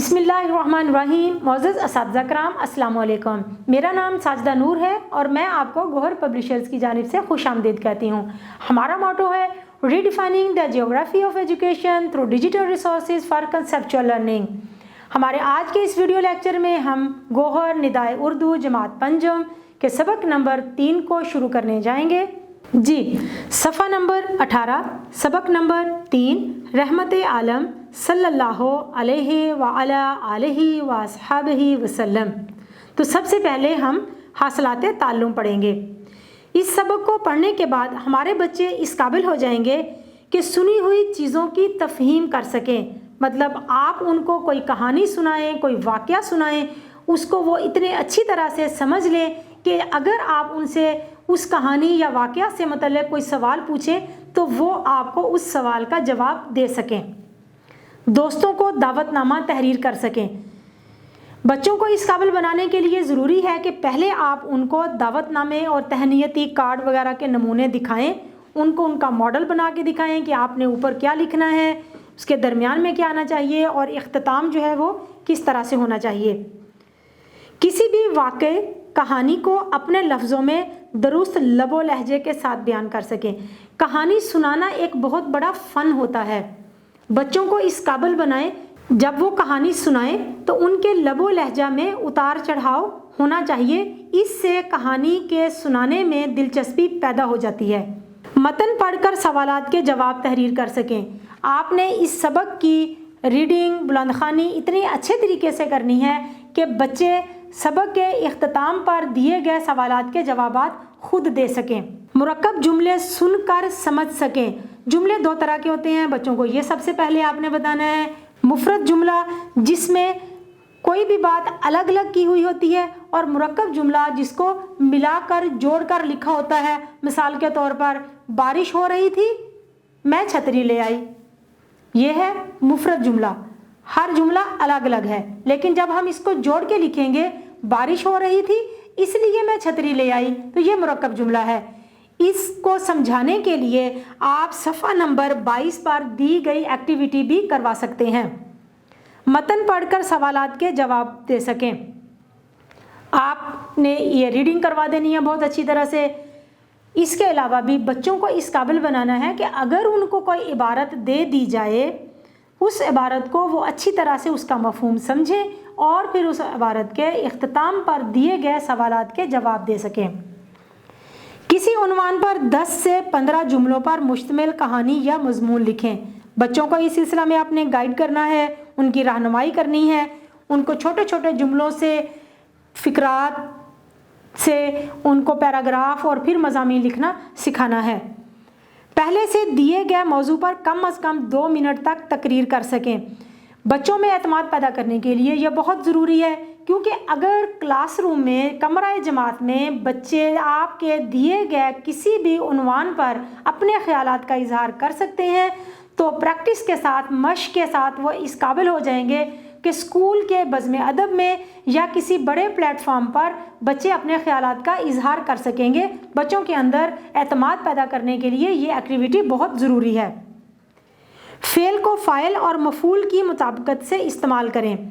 बिस्मिल्लाहिर्रहमानिर्रहीम। मोअज़्ज़ज़ असातिज़ा किराम, अस्सलाम वालेकुम। मेरा नाम साजिदा नूर है और मैं आपको गौहर पब्लिशर्स की जानिब से खुशामदीद कहती हूँ। हमारा मोटो है redefining the geography of education through digital resources for conceptual learning. हमारे आज के इस वीडियो लेक्चर में हम गौहर निदाए उर्दू जमात पंजम के सबक नंबर 3 को शुरू करने जाएंगे। जी, सफ़ा नंबर 18, सबक नंबर 3, रहमत आलम सल्लल्लाहु अलैहि व अला आलिहि व अस्हाबिहि वसल्लम। तो सबसे पहले हम हासिलाते ताल्लुम पढ़ेंगे। इस सबक को पढ़ने के बाद हमारे बच्चे इस काबिल हो जाएंगे कि सुनी हुई चीज़ों की तफहीम कर सकें। मतलब आप उनको कोई कहानी सुनाएं, कोई वाक़या सुनाएं, उसको वो इतने अच्छी तरह से समझ लें कि अगर आप उनसे उस कहानी या वाक़या से मतलब कोई सवाल पूछें तो वो आपको उस सवाल का जवाब दे सकें, दोस्तों को दावतनामा तहरीर कर सकें। बच्चों को इस काबिल बनाने के लिए ज़रूरी है कि पहले आप उनको दावतनामे और तहनीती कार्ड वगैरह के नमूने दिखाएं, उनको उनका मॉडल बना के दिखाएं कि आपने ऊपर क्या लिखना है, उसके दरमियान में क्या आना चाहिए और इख्तिताम जो है वो किस तरह से होना चाहिए। किसी भी वाक़े कहानी को अपने लफ्ज़ों में दुरुस्त लबो लहजे के साथ बयान कर सकें। कहानी सुनाना एक बहुत बड़ा फ़न होता है। बच्चों को इस काबिल बनाएं, जब वो कहानी सुनाएं तो उनके लबो लहजा में उतार चढ़ाव होना चाहिए। इससे कहानी के सुनाने में दिलचस्पी पैदा हो जाती है। मतन पढ़कर सवालात के जवाब तहरीर कर सकें। आपने इस सबक की रीडिंग बुलंदखानी इतनी अच्छे तरीके से करनी है कि बच्चे सबक के इख्तिताम पर दिए गए सवालात के जवाबात खुद दे सकें। मुरक्कब जुमले सुनकर समझ सकें। जुमले 2 तरह के होते हैं, बच्चों को ये सबसे पहले आपने बताना है। मुफरद जुमला जिसमें कोई भी बात अलग अलग की हुई होती है, और मुरक्कब जुमला जिसको मिलाकर जोड़कर लिखा होता है। मिसाल के तौर पर बारिश हो रही थी, मैं छतरी ले आई। ये है मुफरद जुमला। हर जुमला अलग अलग है, लेकिन जब हम इसको जोड़ के लिखेंगे, बारिश हो रही थी इसलिए मैं छतरी ले आई, तो ये मुरक्कब जुमला है। इसको समझाने के लिए आप सफ़ा नंबर 22 पर दी गई एक्टिविटी भी करवा सकते हैं। मतन पढ़कर सवालात के जवाब दे सकें। आपने ये रीडिंग करवा देनी है बहुत अच्छी तरह से। इसके अलावा भी बच्चों को इस काबिल बनाना है कि अगर उनको कोई इबारत दे दी जाए, उस इबारत को वो अच्छी तरह से उसका मफ़हूम समझें और फिर उस इबारत के इख्तिताम पर दिए गए सवालात के जवाब दे सकें। किसी उन्वान पर 10 से 15 जुमलों पर मुश्तमिल कहानी या मज़मून लिखें। बच्चों को इस सिलसिला में आपने गाइड करना है, उनकी रहनुमाई करनी है, उनको छोटे छोटे जुमलों से, फ़िक्रात से उनको पैराग्राफ और फिर मज़ामीन लिखना सिखाना है। पहले से दिए गए मौजू पर कम अज़ कम 2 मिनट तक तकरीर कर सकें। बच्चों में एतमाद पैदा करने के लिए यह बहुत ज़रूरी है, क्योंकि अगर क्लासरूम में, कमरा जमात में बच्चे आपके दिए गए किसी भी उन्वान पर अपने ख़यालात का इजहार कर सकते हैं, तो प्रैक्टिस के साथ, मश्क के साथ वो इस काबिल हो जाएंगे कि स्कूल के बज़्म अदब में या किसी बड़े प्लेटफॉर्म पर बच्चे अपने ख़यालात का इजहार कर सकेंगे। बच्चों के अंदर एतमाद पैदा करने के लिए ये एक्टिविटी बहुत ज़रूरी है। फ़ेल को फ़ाइल और मफ़ूल की मुताबिकत से इस्तेमाल करें।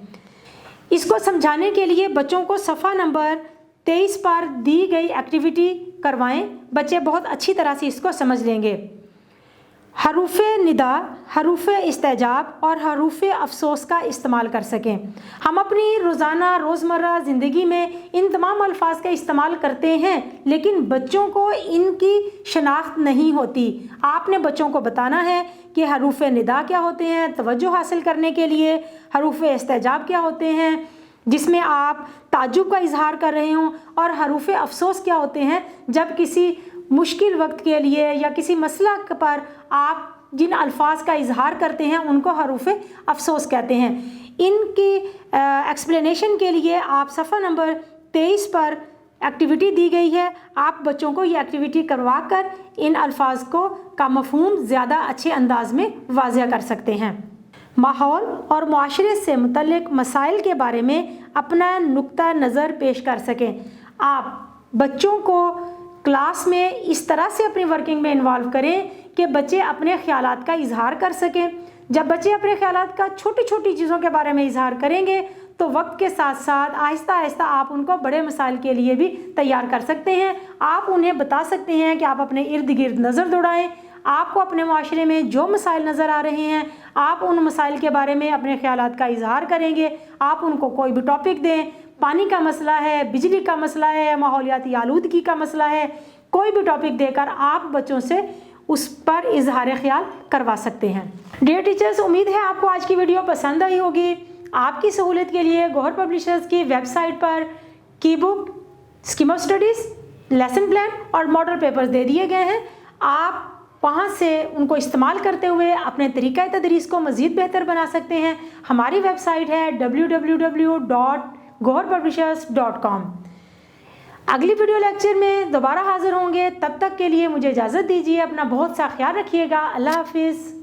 इसको समझाने के लिए बच्चों को सफ़ा नंबर 23 पर दी गई एक्टिविटी करवाएं। बच्चे बहुत अच्छी तरह से इसको समझ लेंगे। हरूफ निदा, हरूफ इस्तेजाब और हरूफ अफसोस का इस्तेमाल कर सकें। हम अपनी रोज़ाना रोज़मर्रा ज़िंदगी में इन तमाम अल्फाज का इस्तेमाल करते हैं, लेकिन बच्चों को इनकी शनाख्त नहीं होती। आपने बच्चों को बताना है कि हरूफ निदा क्या होते हैं तवज्जो हासिल करने के लिए, हरूफ इस्तेजाब क्या होते हैं जिसमें आप ताज्जुब का इजहार कर रहे हों, और हरूफ अफसोस क्या होते हैं जब किसी मुश्किल वक्त के लिए या किसी मसला पर आप जिन अल्फाज का इजहार करते हैं उनको हरूफ अफसोस कहते हैं। इनकी एक्सप्लेनेशन के लिए आप सफ़ा नंबर 23 पर एक्टिविटी दी गई है। आप बच्चों को ये एक्टिविटी करवा कर इन अल्फाज को का मफ़हूम ज़्यादा अच्छे अंदाज में वाज़िया कर सकते हैं। माहौल और मुआशरे से मुतल्लिक़ मसाइल के बारे में अपना नुक्ता नज़र पेश कर सकें। आप बच्चों को क्लास में इस तरह से अपनी वर्किंग में इन्वॉल्व करें कि बच्चे अपने ख़यालात का इजहार कर सकें। जब बच्चे अपने ख्यालात का छोटी छोटी चीज़ों के बारे में इजहार करेंगे तो वक्त के साथ साथ आहिस्ता आहिस्ता आप उनको बड़े मसाइल के लिए भी तैयार कर सकते हैं। आप उन्हें बता सकते हैं कि आप अपने इर्द गिर्द नज़र दौड़ाएं, आपको अपने माशरे में जो मसाइल नज़र आ रहे हैं आप उन मसाइल के बारे में अपने ख्यालात का इजहार करेंगे। आप उनको कोई भी टॉपिक दें, पानी का मसला है, बिजली का मसला है, माहौलियाती आलूदगी का मसला है, कोई भी टॉपिक देकर आप बच्चों से उस पर इजहार ख्याल करवा सकते हैं। डियर टीचर्स, उम्मीद है आपको आज की वीडियो पसंद आई होगी। आपकी सहूलियत के लिए गौहर पब्लिशर्स की वेबसाइट पर की book, scheme of studies, lesson plan और मॉडल पेपर्स दे दिए गए हैं। आप वहाँ से उनको इस्तेमाल करते हुए अपने तरीक़ा तदरीस को मज़ीद बेहतर बना सकते हैं। हमारी वेबसाइट है www.goharpublishers.com। अगली वीडियो लेक्चर में दोबारा हाज़िर होंगे, तब तक के लिए मुझे इजाज़त दीजिए। अपना बहुत सा ख्याल रखिएगा। अल्लाह हाफिज़।